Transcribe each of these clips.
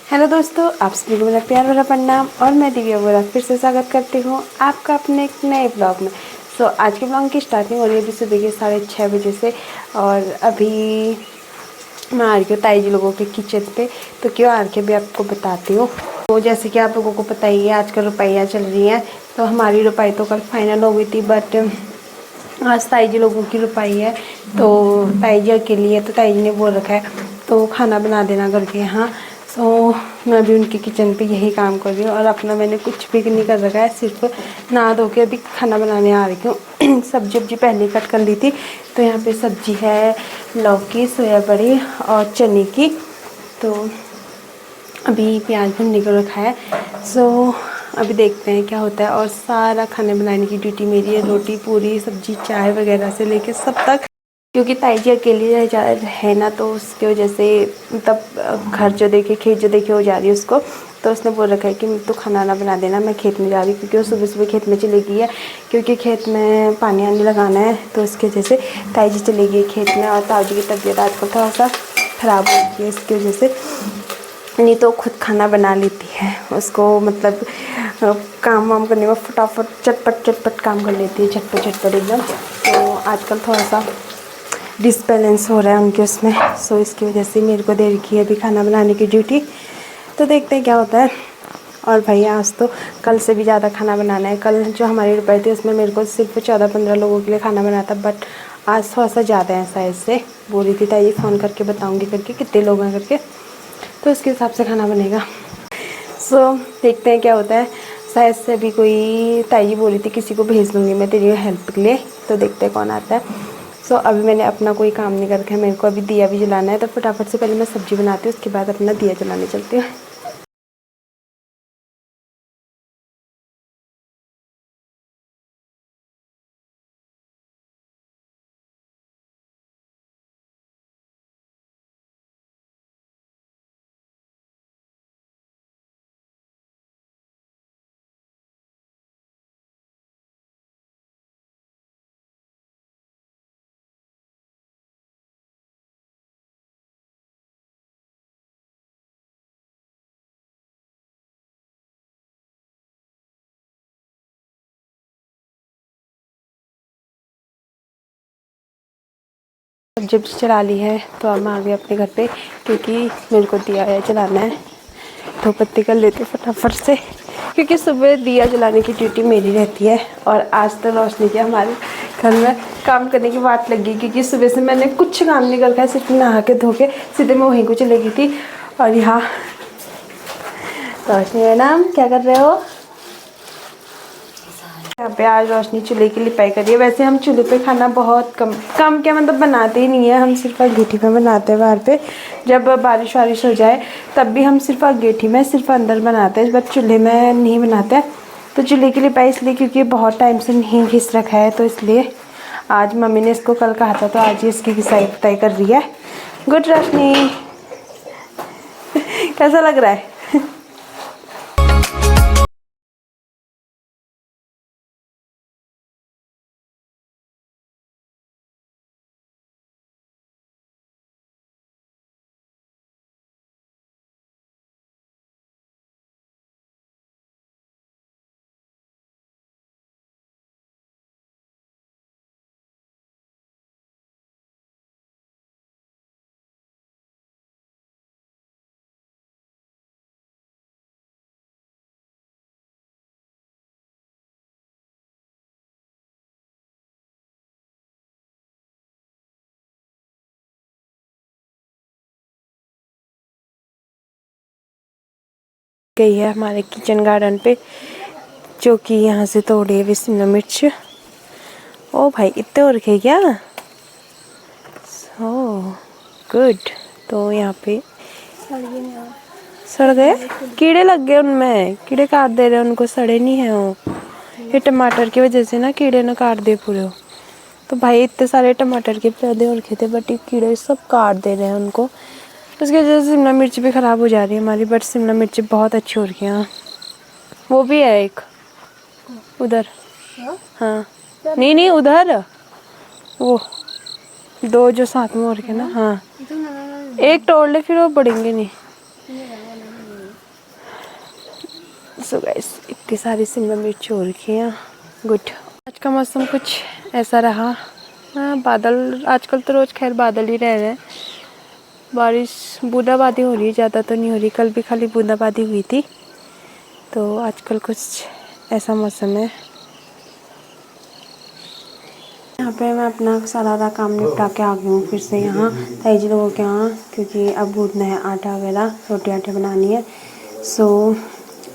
Hello दोस्तों, आप सभी को मेरा प्यार भरा प्रणाम और मैं दिव्या बोरा फिर से स्वागत करती हूँ आपका अपने एक नए ब्लॉग में। आज के ब्लॉग की स्टार्टिंग हो रही है अभी सुबह के 6:30 बजे से। और अभी मैं आ रही हूँ ताई जी लोगों के किचन पे। तो क्यों आ रही भी आपको बताती हूँ। तो जैसे कि आप लोगों को पता ही है, आजकल रुपयाँ चल रही हैं। तो हमारी रुपये तो कल फाइनल हो गई थी, बट आज ताई जी लोगों की रुपये है। तो ताई जी अकेली है, तो ताई जी ने बोल रखा है तो खाना बना देना करके यहाँ। मैं भी उनके किचन पे यही काम कर रही हूँ और अपना मैंने कुछ भी नहीं कर रखा है, सिर्फ नहा धो के अभी खाना बनाने आ रही हूँ। सब्जी पहले कट कर ली थी। तो यहाँ पे सब्जी है लौकी, सोया बड़ी और चने की। तो अभी प्याज भुनने को रखा है। अभी देखते हैं क्या होता है। और सारा खाने बनाने की ड्यूटी मेरी है, रोटी पूरी सब्जी चाय वगैरह से लेके सब तक। क्योंकि ताई जी अकेली है ना, तो उसकी वजह से तब घर जो देखे खेत जो देखे हो जा रही है उसको। तो उसने बोल रखा है कि तो खाना ना बना देना, मैं खेत में जा रही हूँ। क्योंकि वो सुबह सुबह खेत में चली गई है, क्योंकि खेत में पानी आने लगाना है। तो उसकी वजह से ताई जी चली गई खेत में। और ताऊ जी की तबीयत आजकल थोड़ा सा ख़राब हो गई है, इसकी वजह से। नहीं तो खुद खाना बना लेती है, उसको मतलब काम वाम करने में फटाफट चटपट काम कर लेती है, झटपट एकदम। तो आजकल थोड़ा सा डिसबैलेंस हो रहा है उनके उसमें। इसकी वजह से मेरे को दे रखी है अभी खाना बनाने की ड्यूटी। तो देखते हैं क्या होता है। और भाई आज तो कल से भी ज़्यादा खाना बनाना है। कल जो हमारी रुपये थी उसमें मेरे को सिर्फ 14-15 लोगों के लिए खाना बनाना था, बट आज थोड़ा सा ज़्यादा है शायद से। बोल रही थी ताई फ़ोन करके बताऊँगी करके कितने लोग हैं करके, तो इसके हिसाब से खाना बनेगा। देखते हैं क्या होता है। शायद से अभी कोई ताई जी बोली थी किसी को भेज दूँगी मैं तेरी हेल्प के लिए, तो देखते हैं कौन आता है। अभी मैंने अपना कोई काम नहीं कर रखा है, मेरे को अभी दिया भी जलाना है। तो फटाफट से पहले मैं सब्ज़ी बनाती हूँ, उसके बाद अपना दिया जलाने चलती हूँ। सब्जी चला ली है, तो अब मैं आ गई अपने घर पे, क्योंकि मेरे को दिया है जलाना है। तो पत्ती कर लेते फटाफट से, क्योंकि सुबह दिया जलाने की ड्यूटी मेरी रहती है। और आज तो रोशनी की हमारे घर में काम करने की बात लगी, क्योंकि सुबह से मैंने कुछ काम नहीं कर रखा है, सिर्फ नहा के धो के सीधे मैं वहीं को चली गई थी। और यहाँ रोशनी मैडम क्या कर रहे हो? यहाँ पे आज रोशनी चूल्हे की लिपाई करी है। वैसे हम चूल्हे पे खाना बहुत कम क्या मतलब बनाते ही नहीं है, हम सिर्फ अंगीठी में बनाते हैं बाहर पे। जब बारिश वारिश हो जाए तब भी हम सिर्फ अंगीठी में सिर्फ अंदर बनाते हैं, बट चूल्हे में नहीं बनाते हैं। तो चूल्हे की लिपाई इसलिए क्योंकि बहुत टाइम से नहीं घिस रखा है, तो इसलिए आज मम्मी ने इसको कल कहा था, तो आज ही इसकी घिसाई पुताई कर रही है। गुड रोशनी, कैसा लग रहा है? गई है हमारे किचन गार्डन पे, जो कि यहाँ से तोड़ी है शिमला मिर्च। ओ भाई इतने और रखे क्या? Oh good. तो यहाँ पे सड़ गए, कीड़े लग गए उनमें, कीड़े काट दे रहे हैं उनको, सड़े नहीं है वो। ये टमाटर की वजह से ना कीड़े ने काट दिए पूरे। तो भाई इतने सारे टमाटर के पौधे और थे, बट ये कीड़े सब काट दे रहे हैं उनको। उसकी वजह से शिमला मिर्च भी ख़राब हो जा रही है हमारी। बट शिमला मिर्च बहुत अच्छी हो रही है। वो भी है एक उधर, हाँ नहीं उधर, वो दो जो साथ में हो रखे ना। हाँ एक तोड़ ले, फिर वो बढ़ेंगे नहीं। सो गाइस इतनी सारी शिमला मिर्च हो रखी है। गुड। आज का मौसम कुछ ऐसा रहा। हाँ, बादल आजकल तो रोज़ खैर बादल ही रह रहे हैं। बारिश बूंदाबांदी हो रही है, ज़्यादा तो नहीं हो रही। कल भी खाली बूंदाबांदी हुई थी। तो आजकल कुछ ऐसा मौसम है। यहाँ पे मैं अपना सारा काम निपटा के आ गई हूँ फिर से यहाँ ताई जी लोगों के यहाँ, क्योंकि अब गूंदना है आटा वगैरह, रोटी आटे बनानी है। सो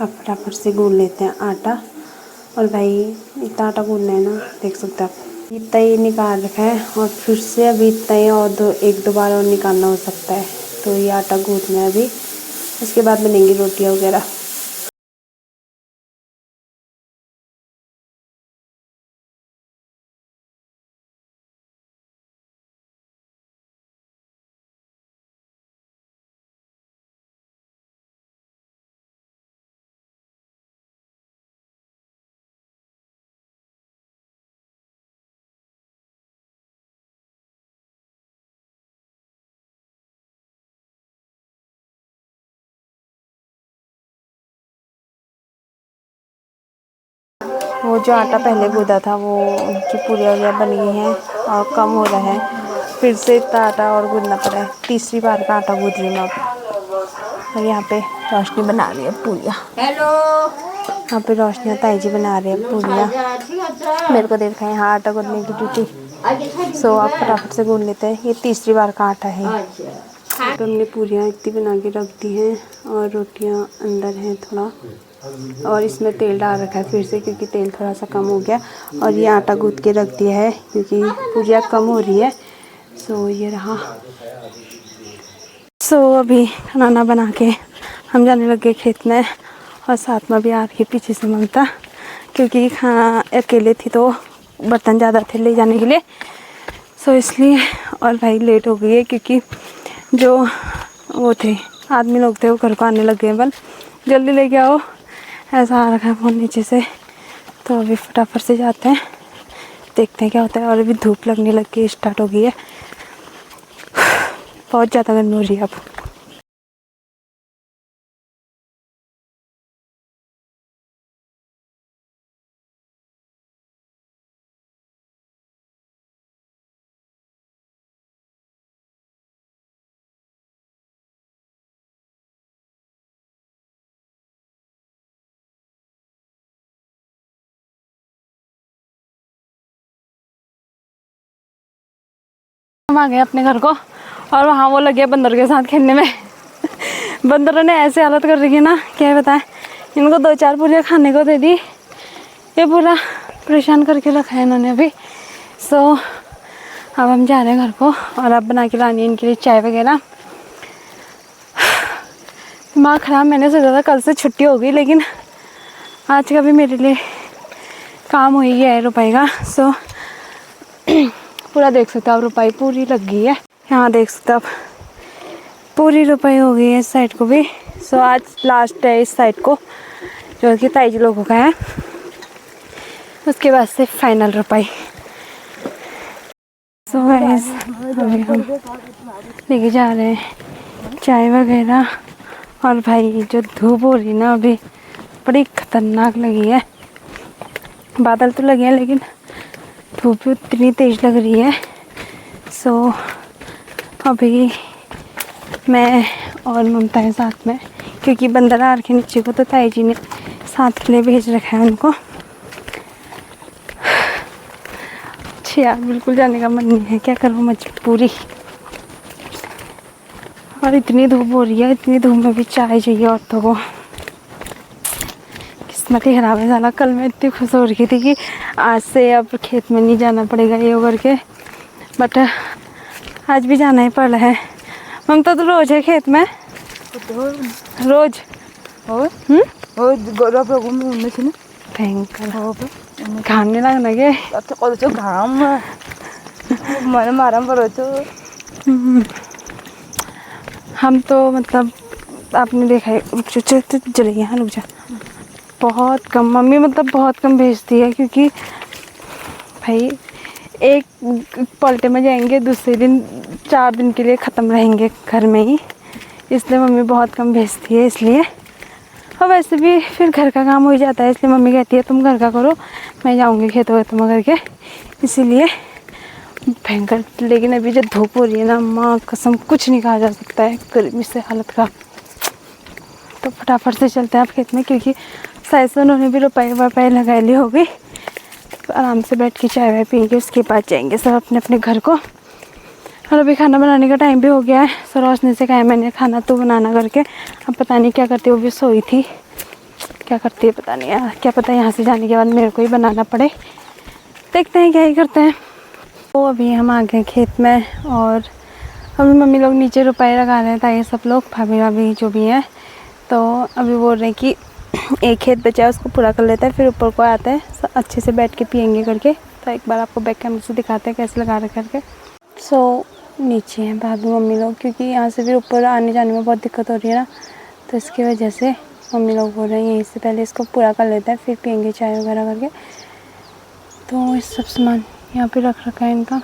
अब फटाफट से गूंद लेते हैं आटा। और भाई इतना आटा गूंदना है ना, देख सकते हैं आप। इतना ही निकाल रखा है और फिर से अभी इतना ही और एक दो बार और निकालना हो सकता है। तो ये आटा गूंदना है अभी, उसके बाद बनेंगी रोटियाँ वगैरह। वो जो आटा पहले गूंदा था वो उनकी पूरियाँ वगैरह बन गई हैं और कम हो रहा है। फिर से इतना आटा और गूंदना पड़ा है। तीसरी बार का आटा गूंद रही हूँ मैं अब। और यहाँ पे रोशनी बना रही है पूरियाँ। हेलो। यहाँ पे रोशनी ताई जी बना रही है पूरियाँ। मेरे को देखा है यहाँ आटा गूंदने की ड्यूटी। सो आप फटाफट से गूंद लेते हैं। ये तीसरी बार का आटा है। तो हमने पूरियाँ इतनी बना के रख दी हैं और रोटियाँ अंदर हैं थोड़ा। और इसमें तेल डाल रखा है फिर से, क्योंकि तेल थोड़ा सा कम हो गया। और ये आटा गूंद के रख दिया है क्योंकि पूरियाँ कम हो रही है। सो ये रहा। सो अभी खाना बना के हम जाने लगे खेत में। और साथ में भी आ रही पीछे से ममता, क्योंकि खाना अकेले थी तो बर्तन ज़्यादा थे ले जाने के लिए। सो इसलिए और भाई लेट हो गई है, क्योंकि जो वो थे आदमी लोग थे वो घर को आने लगे हैं। बल जल्दी लेके आओ, ऐसा आ रखा है फोन नीचे से। तो अभी फटाफट से जाते हैं, देखते हैं क्या होता है। और अभी धूप लगने लग के स्टार्ट हो गई है। बहुत ज़्यादा गर्मी हो रही है अब। हम आ गए अपने घर को और वहाँ वो लगे बंदर के साथ खेलने में। बंदरों ने ऐसे हालत कर रखी है ना, क्या बताएं। इनको 2-4 पूरियाँ खाने को दे दी, ये पूरा परेशान करके रखा है इन्होंने अभी। सो अब हम जा रहे हैं घर को और अब बना के लानी है इनके लिए चाय वगैरह। दिमाग ख़राब, मैंने सोचा था कल से छुट्टी होगी, लेकिन आज का भी मेरे लिए काम हो ही गया है रुपए का। सो पूरा देख सकते हो आप, रुपए पूरी लग गई है। यहाँ देख सकते हो आप, पूरी रुपए हो गई है इस साइड को भी। सो आज लास्ट है इस साइड को, जो कि ताई जी लोगों का है। उसके बाद से फाइनल रुपए। सो गाइस अभी हम लेके जा रहे हैं चाय वगैरह। और भाई जो धूप हो रही ना अभी, बड़ी खतरनाक लगी है। बादल तो लगे हैं लेकिन धूप भी उतनी तेज़ लग रही है। सो अभी मैं और ममता है साथ में, क्योंकि बंदर आ रखे नीचे को, तो ताई जी ने साथ के लिए भेज रखा है उनको। अच्छी यार, बिल्कुल जाने का मन नहीं है, क्या करूँ मजबूरी। और इतनी धूप हो रही है, इतनी धूप में भी चाय चाहिए औरतों को। किस्मत ही खराब है साला। कल मैं इतनी खुश हो रही थी कि आज से अब खेत में नहीं जाना पड़ेगा ये करके, बट आज भी जाना ही पड़ रहा है। ममता तो रोज है खेत में, रोज भयंकर खाने लगना के घाम मन मारा पड़ो। हम तो मतलब आपने देखा है चले गए हैं, रुक जा। बहुत कम मम्मी मतलब बहुत कम भेजती है, क्योंकि भाई एक पलटे में जाएंगे, दूसरे दिन 4 दिन के लिए ख़त्म रहेंगे घर में ही, इसलिए मम्मी बहुत कम भेजती है। इसलिए और वैसे भी फिर घर का काम हो ही जाता है, इसलिए मम्मी कहती है तुम घर का करो, मैं जाऊँगी खेतों वेतों में करके, इसीलिए भयंकर। लेकिन अभी जो धूप हो रही है ना, माँ कसम कुछ नहीं कहा जा सकता है, गर्मी से हालत खराब। तो फटाफट से चलते हैं आप खेत में, क्योंकि शायद से उन्होंने भी रुपये वपाई लगा ली होगी। तो आराम से बैठ के चाय वाय पियेंगे, उसके बाद जाएंगे सब अपने अपने घर को। और अभी खाना बनाने का टाइम भी हो गया है। रोशनी से कहा है मैंने खाना तो बनाना करके, अब पता नहीं क्या करती, वो भी सोई थी, क्या करती है पता नहीं यार, क्या पता यहाँ से जाने के बाद मेरे को ही बनाना पड़े, देखते हैं क्या ही करते हैं। तो अभी हम आ गए खेत में, और अभी मम्मी लोग नीचे रुपये लगा रहे हैं ताकि सब लोग भाभी भाभी जो भी हैं, तो अभी बोल रहे हैं कि एक खेत बचा है उसको पूरा कर लेते हैं, फिर ऊपर को आते हैं अच्छे से बैठ के पियेंगे करके। तो एक बार आपको बैक कैमरे से दिखाते हैं कैसे लगा रहे करके। सो नीचे हैं भाभी मम्मी लोग, क्योंकि यहाँ से फिर ऊपर आने जाने में बहुत दिक्कत हो रही है ना, तो इसकी वजह से मम्मी लोग बोल रहे हैं यहीं से पहले इसको पूरा कर लेते हैं, फिर पियेंगे चाय वगैरह करके। तो इस सब सामान यहाँ पे रख रखा है इनका।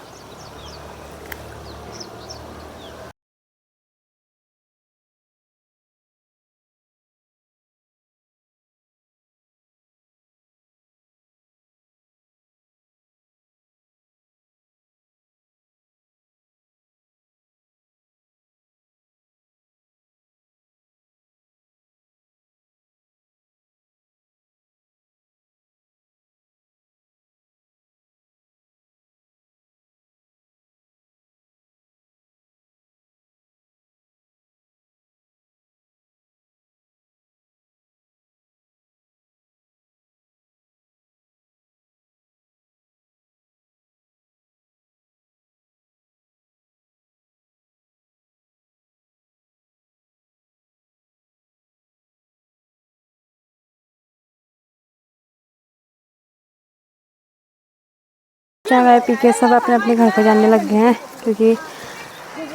चाय वाय पी के सब अपने अपने घर को जाने लग गए हैं, क्योंकि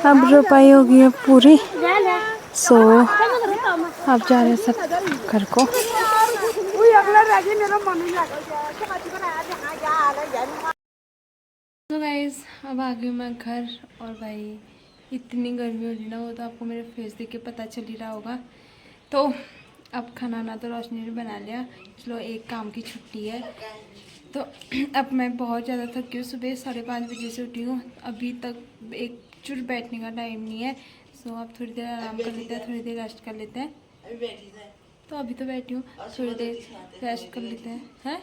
अब रुपाई हो गई है पूरी। सो अब जा रहे हैं सब घर को। तो गाइस अब आ गई मैं घर, और भाई इतनी गर्मी हो रही ना, वो तो आपको मेरे फेस देख के पता चल ही रहा होगा। तो अब खाना ना तो रोशनी ने बना लिया, चलो एक काम की छुट्टी है। तो अब मैं बहुत ज़्यादा थकी हूँ, सुबह 5:30 बजे से उठी हूँ, अभी तक एक चुर बैठने का टाइम नहीं है। सो अब थोड़ी देर आराम कर लेते हैं, थोड़ी देर रेस्ट कर लेते हैं। तो अभी तो बैठी हूँ, थोड़ी देर रेस्ट कर लेते हैं।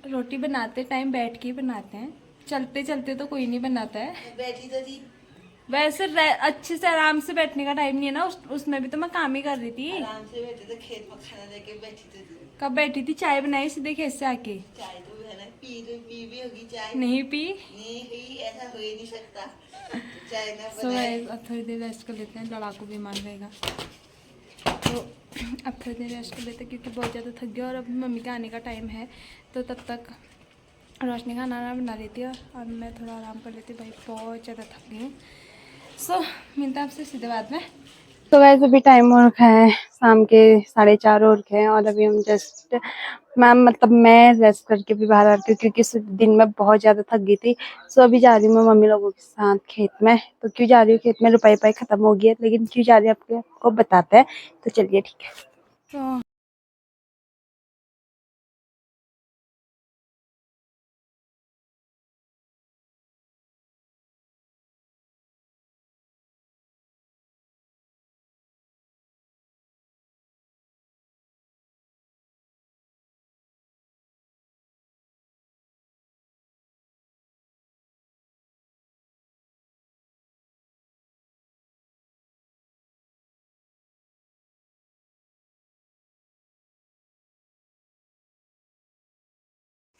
रोटी बनाते टाइम बैठ के ही बनाते हैं, चलते चलते तो कोई नहीं बनाता है। बैठी तो थी वैसे, अच्छे से आराम से बैठने का टाइम नहीं है ना, उसमें भी तो मैं काम ही कर रही थी। आराम से बैठे तो खेत में खाना लेके बैठी तो थी। कब बैठी थी? चाय बनाई सीधे खेत से आके। चाय तो है ना, पी भी होगी चाय। नहीं पी, नहीं हुई, ऐसा हो ही नहीं सकता। चाय ना बनाए। अब थोड़ी देर रेस्ट कर लेते हैं, लड़ाकू बीमार रहेगा। तो अब थोड़ी देर रेस्ट कर लेते हैं, क्योंकि बहुत ज़्यादा थक गया, और अब मम्मी का आने का टाइम है। तो तब तक रोशनी खाना बना लेती है और मैं थोड़ा आराम कर लेती हूँ। भाई बहुत ज़्यादा थक गई हूँ। सो मिलता है आपसे सीधे बाद में। तो वैसे अभी टाइम हो रखा है शाम के 4:30 हो रखे हैं, और अभी हम जस्ट मैं रेस्ट करके भी बाहर आ रही हूँ, क्योंकि दिन में बहुत ज़्यादा थक गई थी। सो अभी जा रही हूँ मैं मम्मी लोगों के साथ खेत में। तो क्यों जा रही हूँ खेत में, रुपये पाई खत्म हो गई है, लेकिन क्यों जा रही हूँ आपको बताते हैं। तो चलिए ठीक है।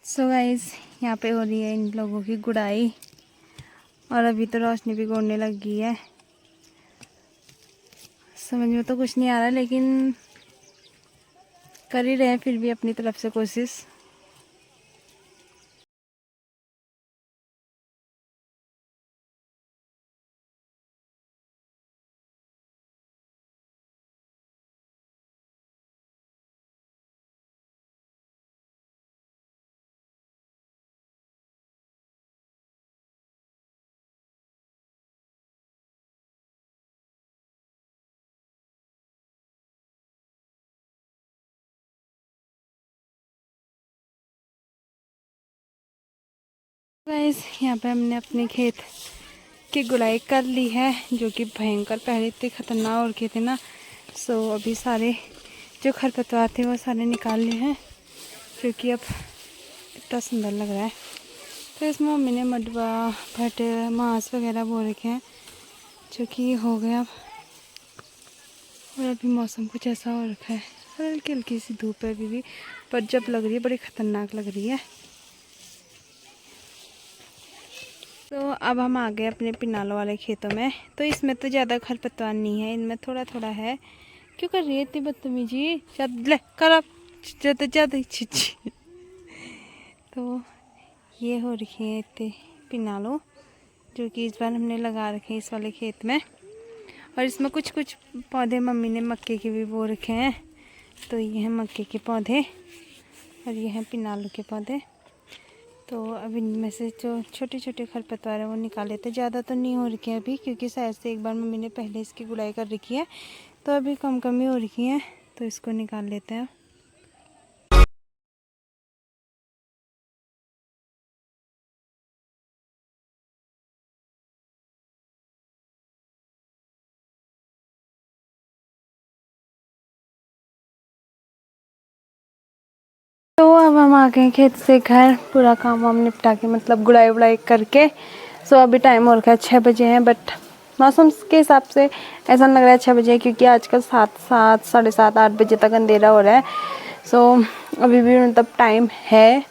तो गाइस यहाँ पे हो रही है इन लोगों की गुड़ाई, और अभी तो रोशनी भी गोड़ने लग गई है। समझ में तो कुछ नहीं आ रहा, लेकिन कर ही रहे हैं फिर भी अपनी तरफ से कोशिश। गाइस यहाँ पे हमने अपने खेत की गुड़ाई कर ली है, जो कि भयंकर पहले इतने खतरनाक और के थे ना। सो अभी सारे जो खरपतवार थे वो सारे निकाल लिए हैं, क्योंकि अब इतना सुंदर लग रहा है। तो इसमें मम्मी ने मडवा भट मांस वगैरह बो रखे हैं, जो कि हो गया। और अभी मौसम कुछ ऐसा हो रखा है, हल्की हल्की सी धूप है अभी भी, पर जब लग रही है बड़ी ख़तरनाक लग रही है। तो अब हम आ गए अपने पिनालों वाले खेतों में। तो इसमें तो ज़्यादा खरपतवार नहीं है, इनमें थोड़ा थोड़ा है। क्यों कर रही है इतनी बदतमीजी? ले कर ज़्यादा ज़्यादा छिची। तो ये हो रखी है इतने पिनालो, जो कि इस बार हमने लगा रखे हैं इस वाले खेत में। और इसमें कुछ कुछ पौधे मम्मी ने मक्के के भी बो रखे हैं। तो ये हैं मक्के के पौधे और ये हैं पिनालू के पौधे। तो अब इनमें से जो छोटे छोटे खरपतवार है वो निकाल लेते हैं। ज़्यादा तो नहीं हो रखी है अभी, क्योंकि शायद से एक बार मम्मी ने पहले इसकी गुड़ाई कर रखी है, तो अभी कम कम ही हो रखी है। तो इसको निकाल लेते हैं। तो अब हम आ गए खेत से घर, पूरा काम वाम निपटा के, मतलब गुड़ाई वुड़ाई करके। सो अभी टाइम हो रखा है 6 बजे हैं, बट मौसम के हिसाब से ऐसा लग रहा है 6 बजे, क्योंकि आजकल 7 साढ़े 7 8 बजे तक अंधेरा हो रहा है। सो अभी भी मतलब टाइम है।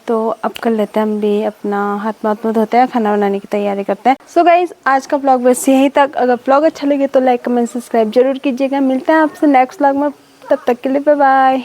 तो अब कर लेते हैं हम भी अपना हाथ मुँह धोते हैं, खाना बनाने की तैयारी करते हैं। सो गाइज आज का ब्लॉग बस यहीं तक। अगर ब्लॉग अच्छा लगे तो लाइक कमेंट सब्सक्राइब जरूर कीजिएगा। मिलते हैं आपसे नेक्स्ट ब्लॉग में, तब तक के लिए बाय बाय।